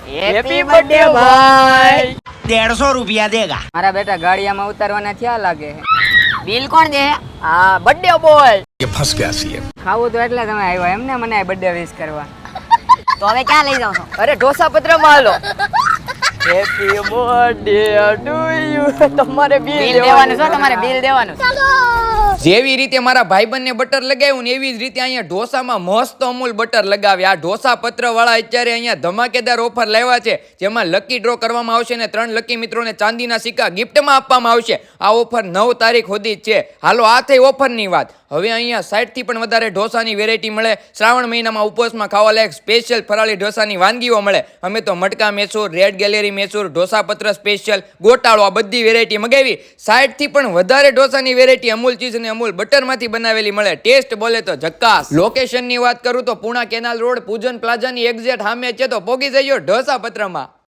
Happy birthday भाई। 150 रुपया देगा। મારા બેટા ગાડીયામાં ઉતારવાના ક્યાં લાગે બિલ કોણ દે? હા બर्थडे બોય. ये फंस गया सीएम। ખાવું તો એટલે તમે આવ્યા એમને મને બર્થડે વિશ કરવા. તો હવે ક્યાં લઈ જાવ છો? અરે ઢોસા પત્રમાં હાલો. Happy birthday to you. તમારે બિલ દેવાનું છે, તમારે બિલ દેવાનું. જેવી રીતે મારા ભાઈબંધને બટર લગાવ્યું ને એવી જ રીતે અહીંયા ઢોસામાં મસ્ત અમૂલ બટર લગાવ્યા. આ ઢોસા પત્ર વાળા અત્યારે અહીંયા ધમાકેદાર ઓફર લાવ્યા છે, જેમાં લકી ડ્રો કરવામાં આવશે ને 3 લકી મિત્રોને ચાંદીના સિક્કા ગિફ્ટમાં આપવામાં આવશે. આ ઓફર 9 તારીખ સુધી જ છે. હાલો આ થઈ ઓફરની વાત. હવે અહીંયા 60 થી પણ વધારે ઢોસાની વેરાયટી મળે. શ્રાવણ મહિનામાં ઉપવાસમાં ખાવા લાયક સ્પેશિયલ ફરાળી ઢોસાની વાનગીઓ મળે. અમે તો મટકા મેસૂર, રેડ ગેલેરી મેસૂર, ઢોસા પત્ર સ્પેશિયલ, ગોટાળો આ બધી વેરાયટી મગાવી. 60 થી પણ વધારે ઢોસાની વેરાયટી અમૂલ ચીઝ અને અમૂલ બટરમાંથી બનાવેલી મળે. ટેસ્ટ બોલે તો ઝક્કાસ. લોકેશનની વાત કરું તો પૂણા કેનાલ રોડ પૂજન પ્લાઝાની એક્ઝેક્ટ સામે છે, તો પોગી જજો ઢોસા પત્રમાં.